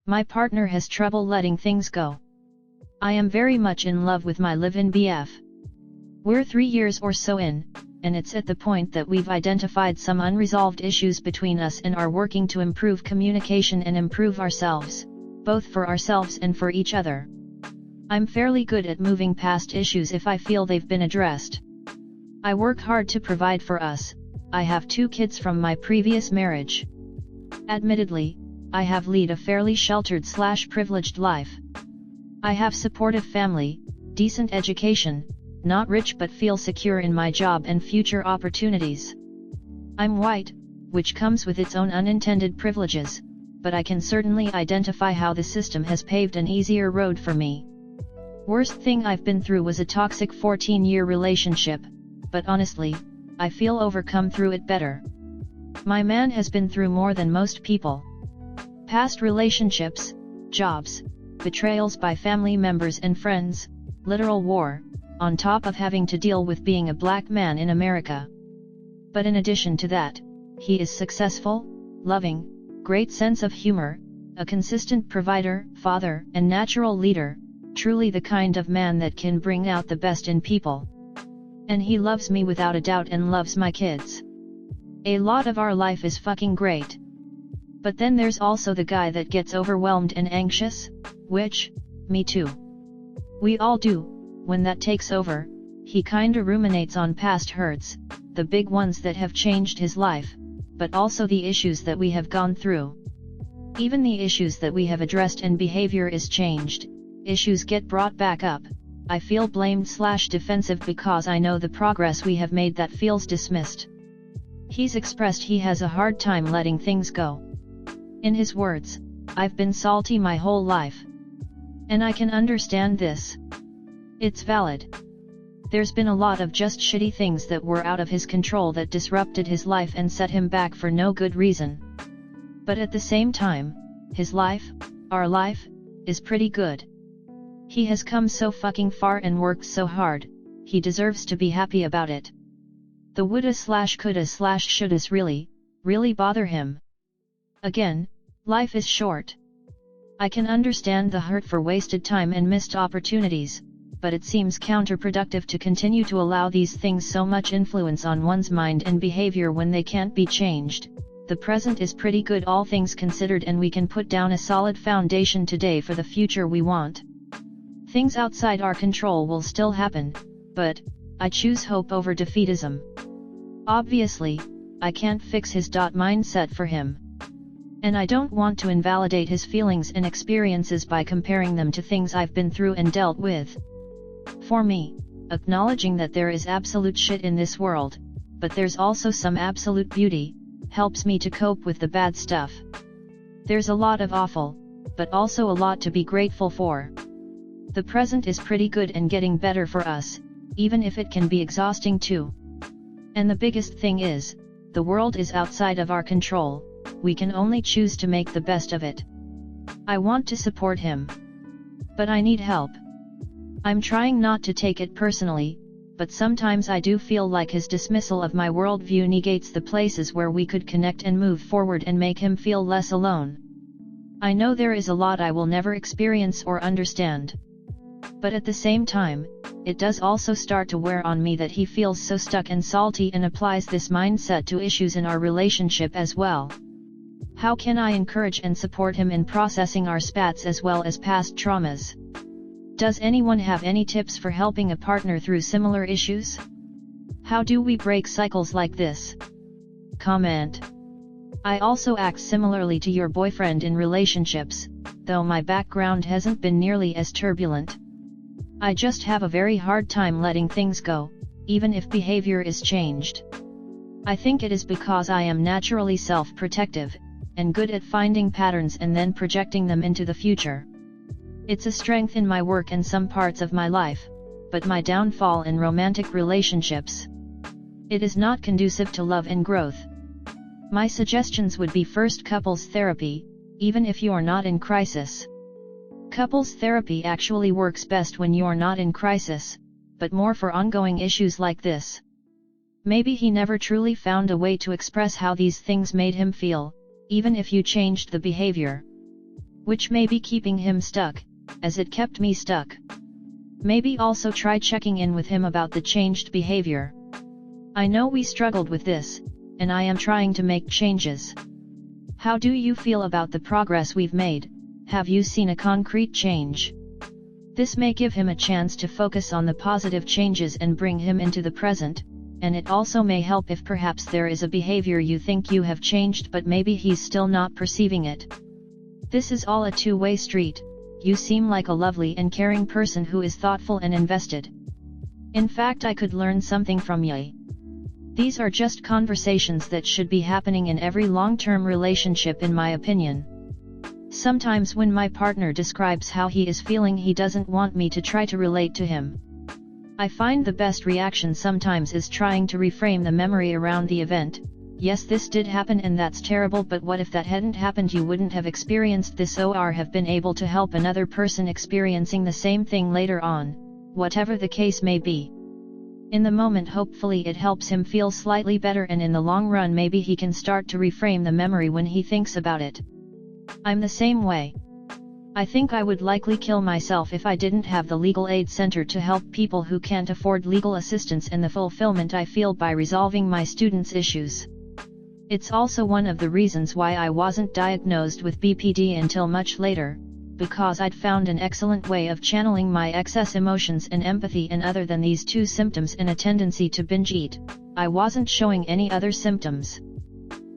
My partner has trouble letting things go. I am very much in love with my live-in BF. We're 3 years or so in, and it's at the point that we've identified some unresolved issues between us and are working to improve communication and improve ourselves, both for ourselves and for each other. I'm fairly good at moving past issues if I feel they've been addressed. I work hard to provide for us. I have 2 kids from my previous marriage. Admittedly, I have lead a fairly sheltered/privileged life. I have supportive family, decent education, not rich but feel secure in my job and future opportunities. I'm white, which comes with its own unintended privileges, but I can certainly identify how the system has paved an easier road for me. Worst thing I've been through was a toxic 14-year relationship, but honestly, I feel overcome through it better. My man has been through more than most people. Past relationships, jobs, betrayals by family members and friends, literal war, on top of having to deal with being a black man in America. But in addition to that, he is successful, loving, great sense of humor, a consistent provider, father, and natural leader, truly the kind of man that can bring out the best in people. And he loves me without a doubt and loves my kids. A lot of our life is fucking great. But then there's also the guy that gets overwhelmed and anxious, which, me too. We all do. When that takes over, he kinda ruminates on past hurts, the big ones that have changed his life, but also the issues that we have gone through. Even the issues that we have addressed and behavior is changed, issues get brought back up. I feel blamed/defensive because I know the progress we have made that feels dismissed. He's expressed he has a hard time letting things go. In his words, I've been salty my whole life. And I can understand this. It's valid. There's been a lot of just shitty things that were out of his control that disrupted his life and set him back for no good reason. But at the same time, his life, our life, is pretty good. He has come so fucking far and worked so hard, he deserves to be happy about it. The woulda/coulda/shouldas really bother him. Again, life is short. I can understand the hurt for wasted time and missed opportunities, but it seems counterproductive to continue to allow these things so much influence on one's mind and behavior when they can't be changed. The present is pretty good all things considered, and we can put down a solid foundation today for the future we want. Things outside our control will still happen, but I choose hope over defeatism. Obviously, I can't fix his mindset for him. And I don't want to invalidate his feelings and experiences by comparing them to things I've been through and dealt with. For me, acknowledging that there is absolute shit in this world, but there's also some absolute beauty, helps me to cope with the bad stuff. There's a lot of awful, but also a lot to be grateful for. The present is pretty good and getting better for us, even if it can be exhausting too. And the biggest thing is, the world is outside of our control, we can only choose to make the best of it. I want to support him. But I need help. I'm trying not to take it personally, but sometimes I do feel like his dismissal of my worldview negates the places where we could connect and move forward and make him feel less alone. I know there is a lot I will never experience or understand. But at the same time, it does also start to wear on me that he feels so stuck and salty and applies this mindset to issues in our relationship as well. How can I encourage and support him in processing our spats as well as past traumas? Does anyone have any tips for helping a partner through similar issues? How do we break cycles like this? Comment. I also act similarly to your boyfriend in relationships, though my background hasn't been nearly as turbulent. I just have a very hard time letting things go, even if behavior is changed. I think it is because I am naturally self-protective, and good at finding patterns and then projecting them into the future. It's a strength in my work and some parts of my life, but my downfall in romantic relationships. It is not conducive to love and growth. My suggestions would be first couples therapy, even if you are not in crisis. Couples therapy actually works best when you're not in crisis, but more for ongoing issues like this. Maybe he never truly found a way to express how these things made him feel, even if you changed the behavior. which may be keeping him stuck, as it kept me stuck. Maybe also try checking in with him about the changed behavior. I know we struggled with this, and I am trying to make changes. How do you feel about the progress we've made? Have you seen a concrete change? This may give him a chance to focus on the positive changes and bring him into the present, and it also may help if perhaps there is a behavior you think you have changed but maybe he's still not perceiving it. This is all a two-way street. You seem like a lovely and caring person who is thoughtful and invested. In fact, I could learn something from you. These are just conversations that should be happening in every long-term relationship in my opinion. Sometimes when my partner describes how he is feeling, he doesn't want me to try to relate to him. I find the best reaction sometimes is trying to reframe the memory around the event. Yes, this did happen and that's terrible, but what if that hadn't happened? You wouldn't have experienced this or have been able to help another person experiencing the same thing later on, whatever the case may be. In the moment, hopefully it helps him feel slightly better, and in the long run maybe he can start to reframe the memory when he thinks about it. I'm the same way. I think I would likely kill myself if I didn't have the legal aid center to help people who can't afford legal assistance and the fulfillment I feel by resolving my students' issues. It's also one of the reasons why I wasn't diagnosed with BPD until much later, because I'd found an excellent way of channeling my excess emotions and empathy, and other than these two symptoms and a tendency to binge eat, I wasn't showing any other symptoms.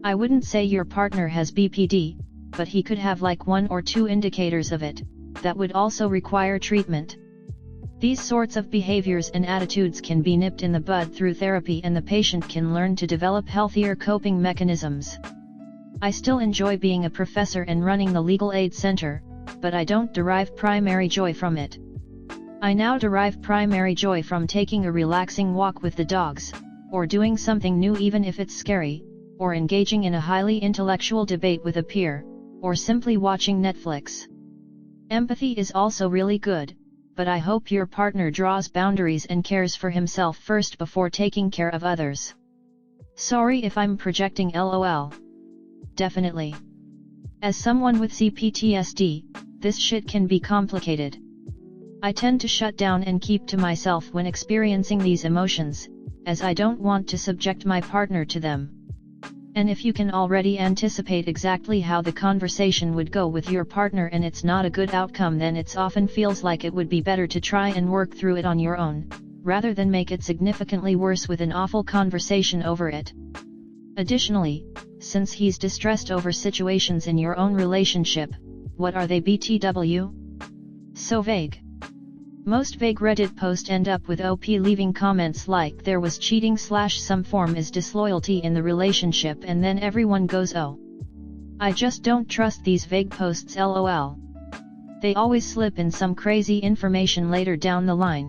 I wouldn't say your partner has BPD, but he could have like 1 or 2 indicators of it, that would also require treatment. These sorts of behaviors and attitudes can be nipped in the bud through therapy, and the patient can learn to develop healthier coping mechanisms. I still enjoy being a professor and running the legal aid center, but I don't derive primary joy from it. I now derive primary joy from taking a relaxing walk with the dogs, or doing something new even if it's scary, or engaging in a highly intellectual debate with a peer, or simply watching Netflix. Empathy is also really good, but I hope your partner draws boundaries and cares for himself first before taking care of others. Sorry if I'm projecting, lol. Definitely. As someone with CPTSD, this shit can be complicated. I tend to shut down and keep to myself when experiencing these emotions, as I don't want to subject my partner to them. And if you can already anticipate exactly how the conversation would go with your partner and it's not a good outcome, then it often feels like it would be better to try and work through it on your own, rather than make it significantly worse with an awful conversation over it. Additionally, since he's distressed over situations in your own relationship, what are they, BTW? So vague. Most vague Reddit posts end up with OP leaving comments like there was cheating / some form is disloyalty in the relationship, and then everyone goes, oh. I just don't trust these vague posts, lol. They always slip in some crazy information later down the line.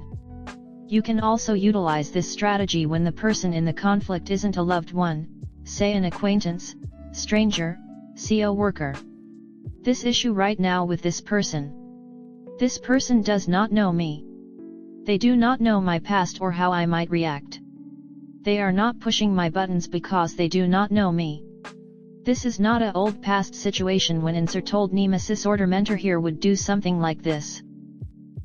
You can also utilize this strategy when the person in the conflict isn't a loved one, say an acquaintance, stranger, co-worker. This issue right now with this person. This person does not know me. They do not know my past or how I might react. They are not pushing my buttons because they do not know me. This is not a old past situation when insert old nemesis order mentor here would do something like this.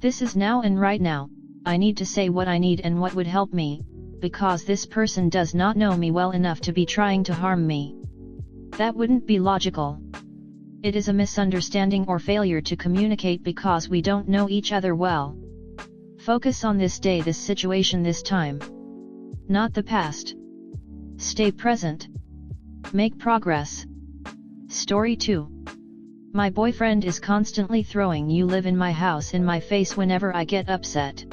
This is now and right now. I need to say what I need and what would help me, because this person does not know me well enough to be trying to harm me. That wouldn't be logical. It is a misunderstanding or failure to communicate because we don't know each other well. Focus on this day, this situation, this time. Not the past. Stay present. Make progress. Story 2. My boyfriend is constantly throwing "you live in my house" in my face whenever I get upset.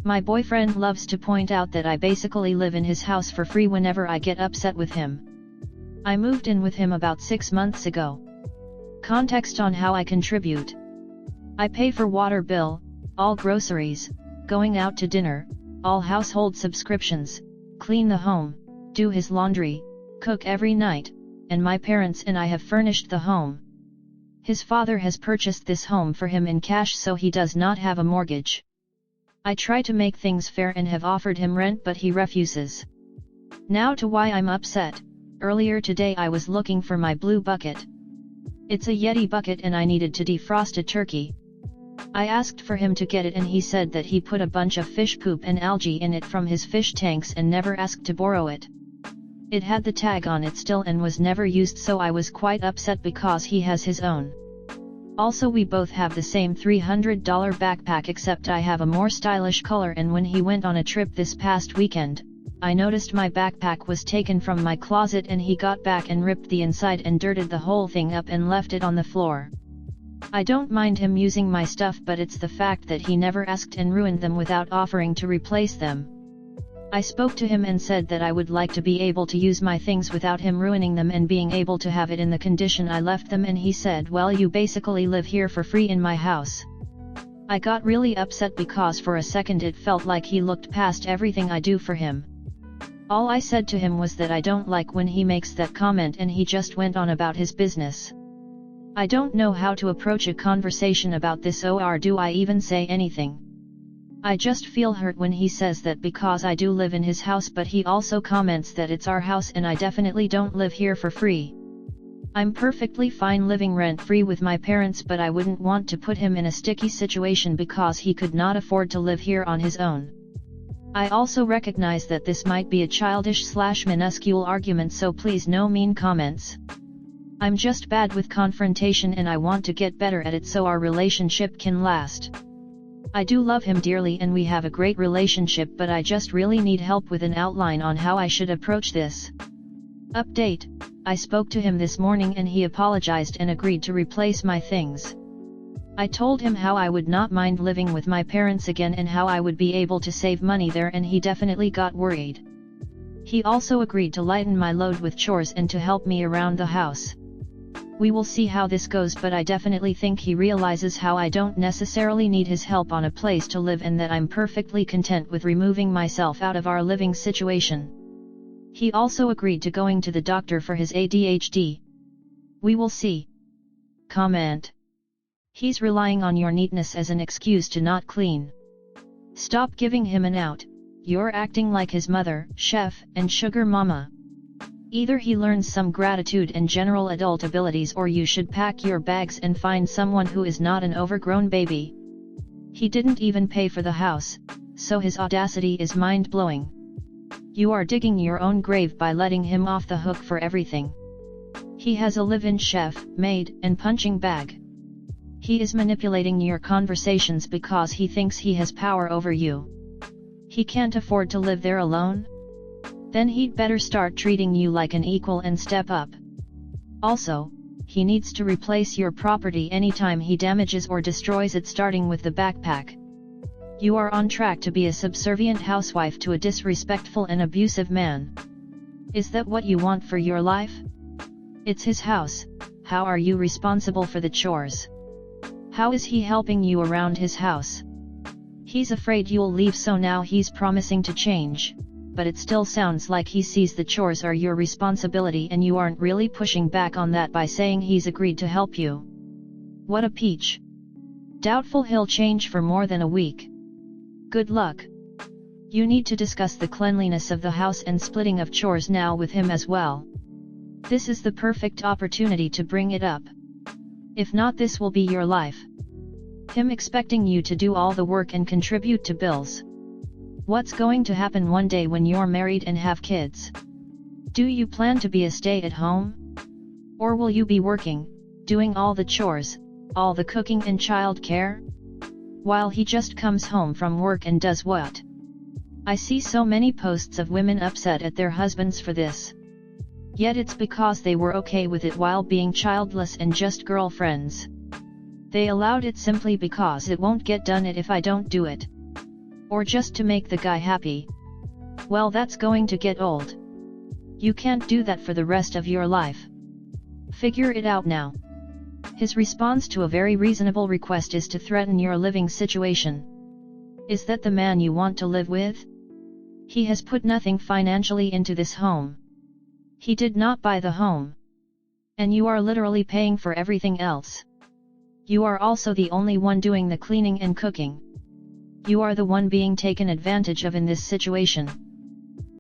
My boyfriend loves to point out that I basically live in his house for free whenever I get upset with him. I moved in with him about 6 months ago. Context on how I contribute. I pay for water bill, all groceries, going out to dinner, all household subscriptions, clean the home, do his laundry, cook every night, and my parents and I have furnished the home. His father has purchased this home for him in cash, so he does not have a mortgage. I try to make things fair and have offered him rent, but he refuses. Now to why I'm upset. Earlier today I was looking for my blue bucket. It's a Yeti bucket and I needed to defrost a turkey. I asked for him to get it and he said that he put a bunch of fish poop and algae in it from his fish tanks and never asked to borrow it. It had the tag on it still and was never used, so I was quite upset because he has his own. Also, we both have the same $300 backpack, except I have a more stylish color, and when he went on a trip this past weekend, I noticed my backpack was taken from my closet and he got back and ripped the inside and dirted the whole thing up and left it on the floor. I don't mind him using my stuff, but it's the fact that he never asked and ruined them without offering to replace them. I spoke to him and said that I would like to be able to use my things without him ruining them and being able to have it in the condition I left them, and he said, well, you basically live here for free in my house. I got really upset because for a second it felt like he looked past everything I do for him. All I said to him was that I don't like when he makes that comment, and he just went on about his business. I don't know how to approach a conversation about this, or do I even say anything? I just feel hurt when he says that because I do live in his house, but he also comments that it's our house and I definitely don't live here for free. I'm perfectly fine living rent-free with my parents, but I wouldn't want to put him in a sticky situation because he could not afford to live here on his own. I also recognize that this might be a childish/minuscule argument, so please no mean comments. I'm just bad with confrontation and I want to get better at it so our relationship can last. I do love him dearly and we have a great relationship, but I just really need help with an outline on how I should approach this. Update: I spoke to him this morning and he apologized and agreed to replace my things. I told him how I would not mind living with my parents again and how I would be able to save money there, and he definitely got worried. He also agreed to lighten my load with chores and to help me around the house. We will see how this goes, but I definitely think he realizes how I don't necessarily need his help on a place to live and that I'm perfectly content with removing myself out of our living situation. He also agreed to going to the doctor for his ADHD. We will see. Comment: he's relying on your neatness as an excuse to not clean. Stop giving him an out. You're acting like his mother, chef, and sugar mama. Either he learns some gratitude and general adult abilities, or you should pack your bags and find someone who is not an overgrown baby. He didn't even pay for the house, so his audacity is mind-blowing. You are digging your own grave by letting him off the hook for everything. He has a live-in chef, maid, and punching bag. He is manipulating your conversations because he thinks he has power over you. He can't afford to live there alone? Then he'd better start treating you like an equal and step up. Also, he needs to replace your property anytime he damages or destroys it, starting with the backpack. You are on track to be a subservient housewife to a disrespectful and abusive man. Is that what you want for your life? It's his house. How are you responsible for the chores? How is he helping you around his house? He's afraid you'll leave, so now he's promising to change. But it still sounds like he sees the chores are your responsibility and you aren't really pushing back on that by saying he's agreed to help you. What a peach. Doubtful he'll change for more than a week. Good luck. You need to discuss the cleanliness of the house and splitting of chores now with him as well. This is the perfect opportunity to bring it up. If not, this will be your life. Him expecting you to do all the work and contribute to bills. What's going to happen one day when you're married and have kids? Do you plan to be a stay-at-home? Or will you be working, doing all the chores, all the cooking and child care? While he just comes home from work and does what? I see so many posts of women upset at their husbands for this. Yet it's because they were okay with it while being childless and just girlfriends. They allowed it simply because it won't get done if I don't do it. Or just to make the guy happy. Well, that's going to get old. You can't do that for the rest of your life. Figure it out now. His response to a very reasonable request is to threaten your living situation. Is that the man you want to live with? He has put nothing financially into this home. He did not buy the home. And you are literally paying for everything else. You are also the only one doing the cleaning and cooking. You are the one being taken advantage of in this situation.